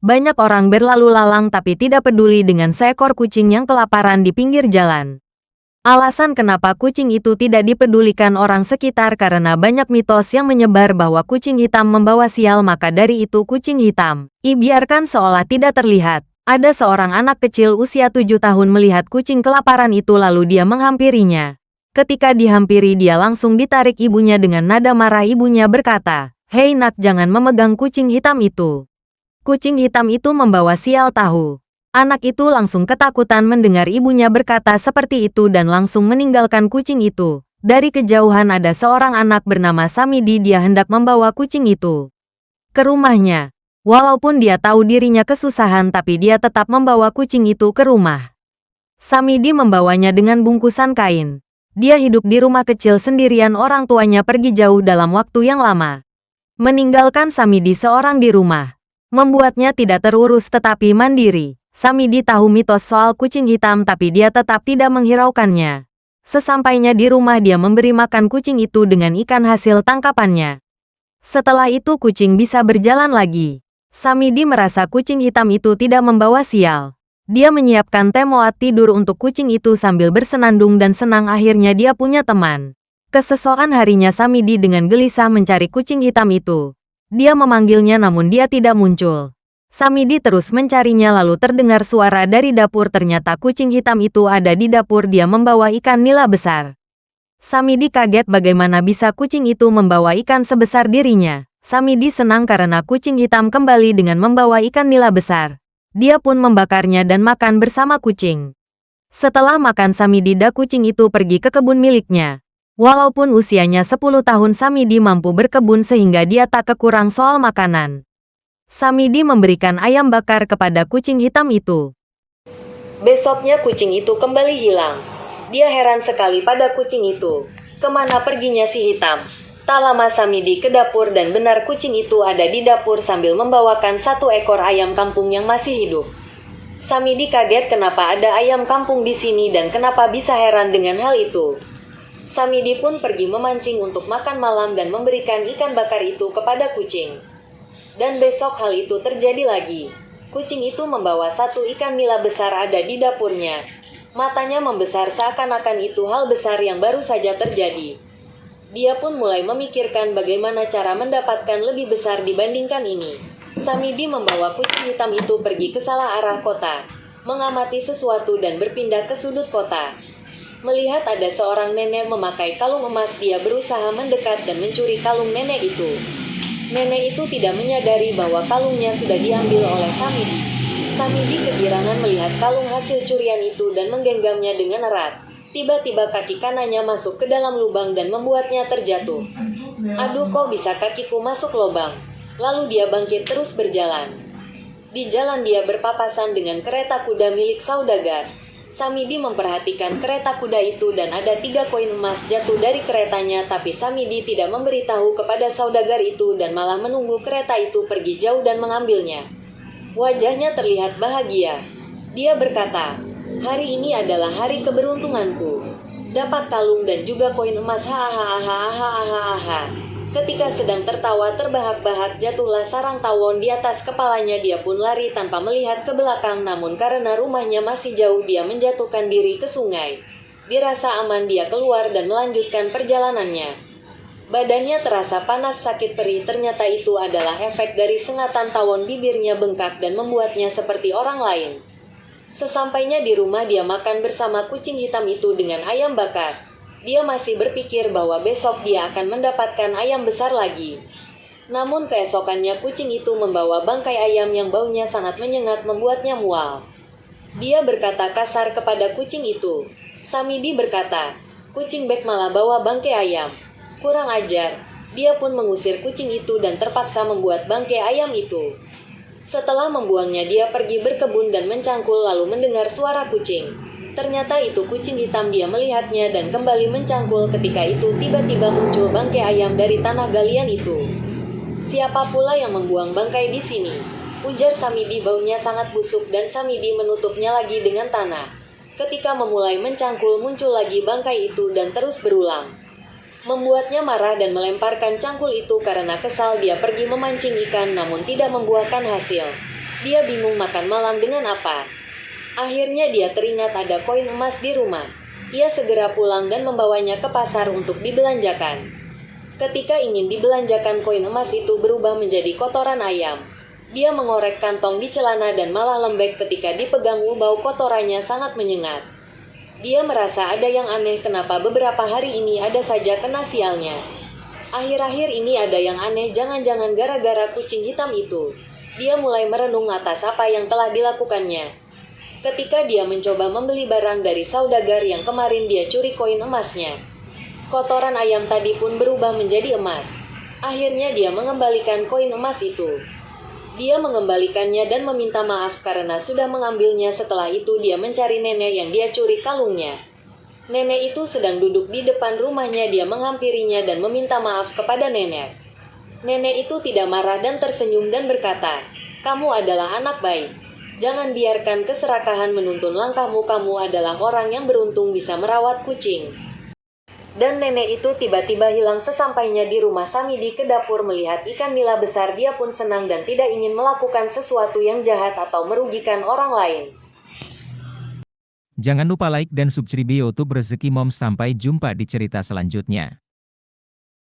Banyak orang berlalu lalang tapi tidak peduli dengan seekor kucing yang kelaparan di pinggir jalan. Alasan kenapa kucing itu tidak dipedulikan orang sekitar karena banyak mitos yang menyebar bahwa kucing hitam membawa sial, maka dari itu kucing hitam dibiarkan seolah tidak terlihat. Ada seorang anak kecil usia 7 tahun melihat kucing kelaparan itu lalu dia menghampirinya. Ketika dihampiri dia langsung ditarik ibunya dengan nada marah. Ibunya berkata, "Hei nak, jangan memegang kucing hitam itu. Kucing hitam itu membawa sial tahu." Anak itu langsung ketakutan mendengar ibunya berkata seperti itu dan langsung meninggalkan kucing itu. Dari kejauhan ada seorang anak bernama Samidi, dia hendak membawa kucing itu ke rumahnya. Walaupun dia tahu dirinya kesusahan tapi dia tetap membawa kucing itu ke rumah. Samidi membawanya dengan bungkusan kain. Dia hidup di rumah kecil sendirian, orang tuanya pergi jauh dalam waktu yang lama. Meninggalkan Samidi seorang di rumah membuatnya tidak terurus tetapi mandiri. Samidi tahu mitos soal kucing hitam tapi dia tetap tidak menghiraukannya. Sesampainya di rumah dia memberi makan kucing itu dengan ikan hasil tangkapannya. Setelah itu kucing bisa berjalan lagi. Samidi merasa kucing hitam itu tidak membawa sial. Dia menyiapkan temoat tidur untuk kucing itu sambil bersenandung dan senang akhirnya dia punya teman. Keesokan harinya Samidi dengan gelisah mencari kucing hitam itu. Dia memanggilnya namun dia tidak muncul. Samidi terus mencarinya lalu terdengar suara dari dapur, ternyata kucing hitam itu ada di dapur, dia membawa ikan nila besar. Samidi kaget bagaimana bisa kucing itu membawa ikan sebesar dirinya. Samidi senang karena kucing hitam kembali dengan membawa ikan nila besar. Dia pun membakarnya dan makan bersama kucing. Setelah makan Samidi dan kucing itu pergi ke kebun miliknya. Walaupun usianya 10 tahun Samidi mampu berkebun sehingga dia tak kekurang soal makanan. Samidi memberikan ayam bakar kepada kucing hitam itu. Besoknya kucing itu kembali hilang. Dia heran sekali pada kucing itu. Kemana perginya si hitam? Tak lama Samidi ke dapur dan benar kucing itu ada di dapur sambil membawakan satu ekor ayam kampung yang masih hidup. Samidi kaget kenapa ada ayam kampung di sini dan kenapa bisa heran dengan hal itu. Samidi pun pergi memancing untuk makan malam dan memberikan ikan bakar itu kepada kucing. Dan besok hal itu terjadi lagi. Kucing itu membawa satu ikan nila besar ada di dapurnya. Matanya membesar seakan-akan itu hal besar yang baru saja terjadi. Dia pun mulai memikirkan bagaimana cara mendapatkan lebih besar dibandingkan ini. Samidi membawa kucing hitam itu pergi ke salah arah kota, mengamati sesuatu dan berpindah ke sudut kota. Melihat ada seorang nenek memakai kalung emas, dia berusaha mendekat dan mencuri kalung nenek itu. Nenek itu tidak menyadari bahwa kalungnya sudah diambil oleh Samidi. Samidi kegirangan melihat kalung hasil curian itu dan menggenggamnya dengan erat. Tiba-tiba kaki kanannya masuk ke dalam lubang dan membuatnya terjatuh. "Aduh, kok bisa kakiku masuk lubang?" Lalu dia bangkit terus berjalan. Di jalan dia berpapasan dengan kereta kuda milik saudagar. Samidi memperhatikan kereta kuda itu dan ada 3 koin emas jatuh dari keretanya, tapi Samidi tidak memberitahu kepada saudagar itu dan malah menunggu kereta itu pergi jauh dan mengambilnya. Wajahnya terlihat bahagia. Dia berkata, "Hari ini adalah hari keberuntunganku. Dapat kalung dan juga koin emas, hahaha." Ketika sedang tertawa terbahak-bahak jatuhlah sarang tawon di atas kepalanya. Dia pun lari tanpa melihat ke belakang, namun karena rumahnya masih jauh dia menjatuhkan diri ke sungai. Dirasa aman dia keluar dan melanjutkan perjalanannya. Badannya terasa panas sakit perih, ternyata itu adalah efek dari sengatan tawon. Bibirnya bengkak dan membuatnya seperti orang lain. Sesampainya di rumah dia makan bersama kucing hitam itu dengan ayam bakar. Dia masih berpikir bahwa besok dia akan mendapatkan ayam besar lagi. Namun keesokannya kucing itu membawa bangkai ayam yang baunya sangat menyengat membuatnya mual. Dia berkata kasar kepada kucing itu. Samidi berkata, "Kucing bek malah bawa bangkai ayam. Kurang ajar." Dia pun mengusir kucing itu dan terpaksa membuat bangkai ayam itu. Setelah membuangnya dia pergi berkebun dan mencangkul lalu mendengar suara kucing. Ternyata itu kucing hitam. Dia melihatnya dan kembali mencangkul. Ketika itu tiba-tiba muncul bangkai ayam dari tanah galian itu. "Siapa pula yang membuang bangkai di sini?" ujar Samidi. Baunya sangat busuk dan Samidi menutupnya lagi dengan tanah. Ketika memulai mencangkul muncul lagi bangkai itu dan terus berulang. Membuatnya marah dan melemparkan cangkul itu. Karena kesal dia pergi memancing ikan namun tidak membuahkan hasil. Dia bingung makan malam dengan apa. Akhirnya dia teringat ada koin emas di rumah. Ia segera pulang dan membawanya ke pasar untuk dibelanjakan. Ketika ingin dibelanjakan, koin emas itu berubah menjadi kotoran ayam. Dia mengorek kantong di celana dan malah lembek ketika dipegang. Bau kotorannya sangat menyengat. Dia merasa ada yang aneh, kenapa beberapa hari ini ada saja kena sialnya. Akhir-akhir ini ada yang aneh, jangan-jangan gara-gara kucing hitam itu. Dia mulai merenung atas apa yang telah dilakukannya. Ketika dia mencoba membeli barang dari saudagar yang kemarin dia curi koin emasnya, kotoran ayam tadi pun berubah menjadi emas. Akhirnya dia mengembalikan koin emas itu. Dia mengembalikannya dan meminta maaf karena sudah mengambilnya. Setelah itu dia mencari nenek yang dia curi kalungnya. Nenek itu sedang duduk di depan rumahnya. Dia menghampirinya dan meminta maaf kepada nenek. Nenek itu tidak marah dan tersenyum dan berkata, "Kamu adalah anak baik. Jangan biarkan keserakahan menuntun langkahmu. Kamu adalah orang yang beruntung bisa merawat kucing." Dan nenek itu tiba-tiba hilang. Sesampainya di rumah, Samidi ke dapur melihat ikan nila besar. Dia pun senang dan tidak ingin melakukan sesuatu yang jahat atau merugikan orang lain. Jangan lupa like dan subscribe YouTube Rezeki Moms. Sampai jumpa di cerita selanjutnya.